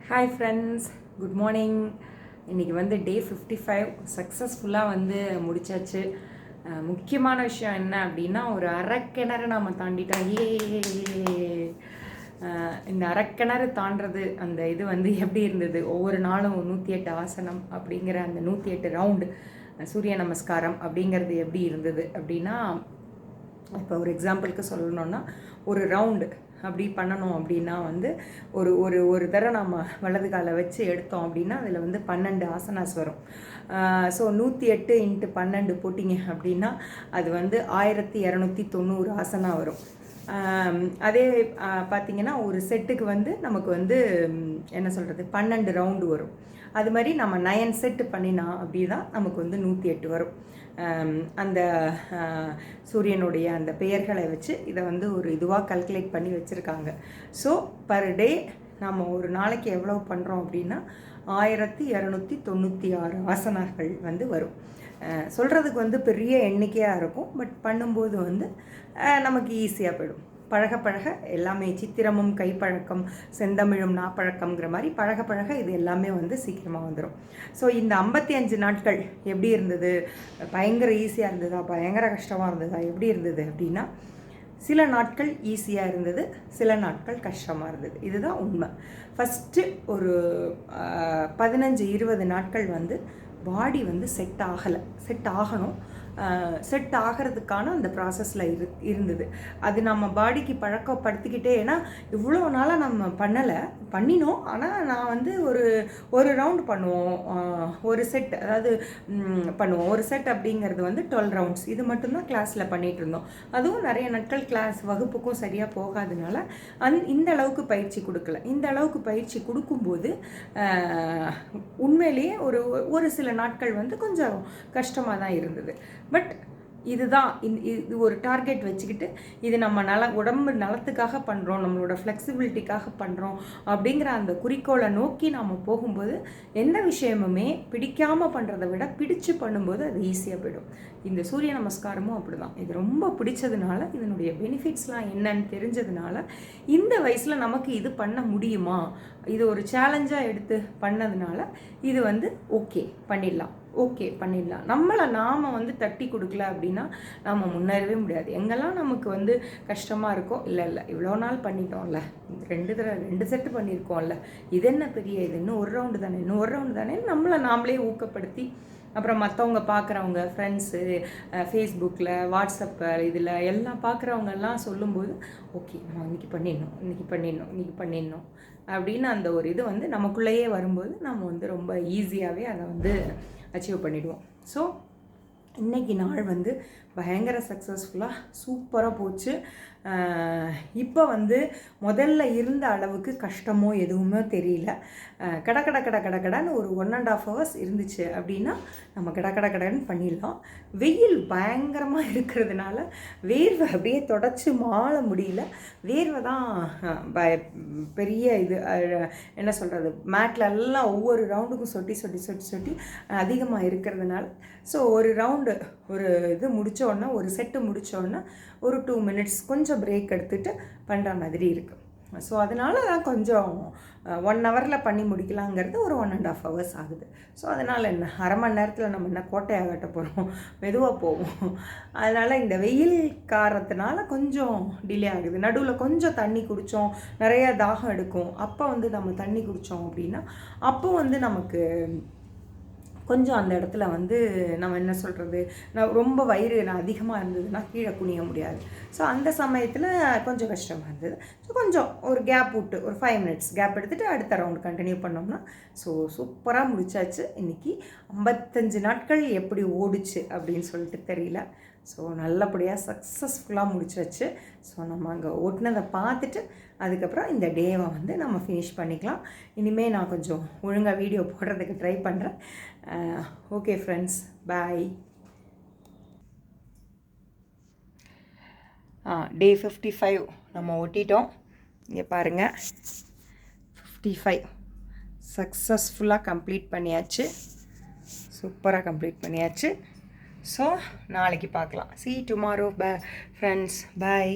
Hi friends, good morning. இன்றைக்கி வந்து டே 55 சக்ஸஸ்ஃபுல்லாக வந்து முடித்தாச்சு. முக்கியமான விஷயம் என்ன அப்படின்னா, ஒரு அரைக்கிணறு நாம் தாண்டிட்டோம். இந்த அரைக்கிணறு தாண்டது அந்த இது வந்து எப்படி இருந்தது, ஒவ்வொரு நாளும் 108 ஆசனம் அப்படிங்கிற அந்த 108 ரவுண்டு சூரிய நமஸ்காரம் அப்படிங்கிறது எப்படி இருந்தது அப்படின்னா, இப்போ ஒரு எக்ஸாம்பிளுக்கு சொல்லணுன்னா, ஒரு ரவுண்டு அப்படி பண்ணணும் அப்படின்னா வந்து ஒரு ஒரு ஒரு தடவை நம்ம வலது காலை வச்சு எடுத்தோம் அப்படின்னா அதில் வந்து 12 ஆசனாஸ் வரும். ஸோ 108 × 12 போட்டிங்க அப்படின்னா அது வந்து 1290 ஆசனா வரும். அதே பார்த்திங்கன்னா ஒரு செட்டுக்கு வந்து நமக்கு வந்து என்ன சொல்கிறது 12 ரவுண்டு வரும். அது மாதிரி நம்ம 9 செட்டு பண்ணினா அப்படி தான் நமக்கு வந்து 108 வரும். அந்த சூரியனுடைய அந்த பெயர்களை வச்சு இதை வந்து ஒரு இதுவாக கல்குலேட் பண்ணி வச்சுருக்காங்க. ஸோ பர் டே நம்ம ஒரு நாளைக்கு எவ்வளோ பண்ணுறோம் அப்படின்னா 1296 ஆசனாக்கள் வந்து வரும். சொல்கிறதுக்கு வந்து பெரிய எண்ணிக்கையாக இருக்கும், பட் பண்ணும்போது வந்து நமக்கு ஈஸியாக போயிடும். பழக பழக எல்லாமே சித்திரமும் கைப்பழக்கம் செந்தமிழும் நாப்பழக்கம்ங்கிற மாதிரி பழக பழக இது எல்லாமே வந்து சீக்கிரமாக வந்துடும். ஸோ இந்த 55 நாட்கள் எப்படி இருந்தது? பயங்கர ஈஸியாக இருந்ததா, பயங்கர கஷ்டமாக இருந்ததா, எப்படி இருந்தது அப்படின்னா, சில நாட்கள் ஈஸியாக இருந்தது, சில நாட்கள் கஷ்டமாக இருந்தது. இதுதான் உண்மை. ஃபஸ்ட்டு ஒரு 15-20 நாட்கள் வந்து பாடி வந்து செட் ஆகணும். செட் ஆகிறதுக்கான அந்த ப்ராசஸில் இருந்தது. அது நம்ம பாடிக்கு பழக்கப்படுத்திக்கிட்டே, ஏன்னா இவ்வளோ நாளாக நம்ம பண்ணினோம். ஆனால் நான் வந்து ஒரு ரவுண்டு பண்ணுவோம், ஒரு செட், அதாவது பண்ணுவோம். ஒரு செட் அப்படிங்கிறது வந்து 12 ரவுண்ட்ஸ். இது மட்டும்தான் கிளாஸில் பண்ணிகிட்டு இருந்தோம். அதுவும் நிறைய நாட்கள் கிளாஸ் வகுப்புக்கும் சரியாக போகாதனால இந்த அளவுக்கு பயிற்சி கொடுக்கல. இந்த அளவுக்கு பயிற்சி கொடுக்கும்போது உண்மையிலேயே ஒரு சில நாட்கள் வந்து கொஞ்சம் கஷ்டமாக தான் இருந்தது. பட் இதுதான் இது ஒரு டார்கெட் வச்சுக்கிட்டு, இது நம்ம உடம்பு நலத்துக்காக பண்ணுறோம், நம்மளோட ஃப்ளெக்சிபிலிட்டிக்காக பண்ணுறோம் அப்படிங்கிற அந்த குறிக்கோளை நோக்கி நாம் போகும்போது எந்த விஷயமுமே பிடிக்காமல் பண்ணுறதை விட பிடிச்சு பண்ணும்போது அது ஈஸியாக போயிடும். இந்த சூரிய நமஸ்காரமும் அப்படி தான். இது ரொம்ப பிடிச்சதுனால, இதனுடைய பெனிஃபிட்ஸ்லாம் என்னன்னு தெரிஞ்சதுனால, இந்த வயசில் நமக்கு இது பண்ண முடியுமா, இது ஒரு சேலஞ்சாக எடுத்து பண்ணதுனால இது வந்து ஓகே பண்ணிடலாம். நாம் வந்து தட்டி கொடுக்கல அப்படின்னா நம்ம முன்னேறவே முடியாது. எங்கெல்லாம் நமக்கு வந்து கஷ்டமாக இருக்கோ, இல்லை இவ்வளோ நாள் பண்ணிட்டோம்ல, 2 செட்டு பண்ணியிருக்கோம்ல, இது என்ன பெரிய, இது இன்னும் ஒரு ரவுண்டு தானே நாமளே ஊக்கப்படுத்தி, அப்புறம் மற்றவங்க பார்க்குறவங்க ஃப்ரெண்ட்ஸு ஃபேஸ்புக்கில் வாட்ஸ்அப்பில் இதில் எல்லாம் பார்க்குறவங்கெல்லாம் சொல்லும்போது ஓகே நம்ம இன்றைக்கி பண்ணிடணும் அப்படின்னு அந்த ஒரு இது வந்து நமக்குள்ளேயே வரும்போது நம்ம வந்து ரொம்ப ஈஸியாகவே அதை வந்து அச்சீவ் பண்ணிவிடுவோம். ஸோ இன்றைக்கி நாள் வந்து பயங்கர சக்ஸஸ்ஃபுல்லாக சூப்பராக போச்சு. இப்போ வந்து முதல்ல இருந்த அளவுக்கு கஷ்டமோ எதுவுமே தெரியல. கடன்னு ஒரு 1.5 hours இருந்துச்சு அப்படின்னா நம்ம கடன்னு பண்ணிடலாம். வெயில் பயங்கரமாக இருக்கிறதுனால வேர்வை அப்படியே தொடச்சி மாள முடியல. வேர்வை தான் பெரிய இது, என்ன சொல்கிறது, மேட்டில் எல்லாம் ஒவ்வொரு ரவுண்டுக்கும் சொட்டி அதிகமாக இருக்கிறதுனால, ஸோ ஒரு ரவுண்டு ஒரு இது முடித்தோன்னா, ஒரு செட்டு முடித்தோன்னா ஒரு 2 minutes கொஞ்சம் பிரேக் எடுத்துகிட்டு பண்ணுற மாதிரி இருக்குது. ஸோ அதனால தான் கொஞ்சம் 1 hourல பண்ணி முடிக்கலாங்கிறது ஒரு 1.5 hours ஆகுது. ஸோ அதனால் என்ன, அரை மணி நேரத்தில் நம்ம என்ன கோட்டையாக கட்ட போகிறோம், மெதுவாக போவோம். அதனால் இந்த வெயில் காரத்தினால கொஞ்சம் டிலே ஆகுது. நடுவில் கொஞ்சம் தண்ணி குடித்தோம், நிறையா தாகம் எடுக்கும். அப்போ வந்து நம்ம தண்ணி குடித்தோம் அப்படின்னா அப்போ வந்து நமக்கு கொஞ்சம் அந்த இடத்துல வந்து நம்ம என்ன சொல்கிறது, ரொம்ப வயிறு அதிகமாக இருந்ததுன்னா கீழே குனிய முடியாது. ஸோ அந்த சமயத்தில் கொஞ்சம் கஷ்டமாக இருந்தது. ஸோ கொஞ்சம் ஒரு கேப் விட்டு ஒரு 5 minutes கேப் எடுத்துகிட்டு அடுத்த ரவுண்ட் கண்டினியூ பண்ணோம்னா ஸோ சூப்பராக முடிச்சாச்சு. இன்றைக்கி 55 நாட்கள் எப்படி ஓடிச்சு அப்படின்னு சொல்லிட்டு தெரியல. ஸோ நல்லபடியாக சக்ஸஸ்ஃபுல்லாக முடிச்சாச்சு. ஸோ நம்ம அங்கே ஓட்டினதை பார்த்துட்டு அதுக்கப்புறம் இந்த டேவை வந்து நம்ம ஃபினிஷ் பண்ணிக்கலாம். இனிமேல் நான் கொஞ்சம் ஒழுங்காக வீடியோ போடுறதுக்கு ட்ரை பண்ணுறேன். ஓகே ஃப்ரெண்ட்ஸ், பாய். டே 55 நம்ம ஓட்டிட்டோம். இங்கே பாருங்கள், 55 சக்ஸஸ்ஃபுல்லாக கம்ப்ளீட் பண்ணியாச்சு. சூப்பராக கம்ப்ளீட் பண்ணியாச்சு. ஸோ நாளைக்கு பார்க்கலாம். See you tomorrow, friends. Bye.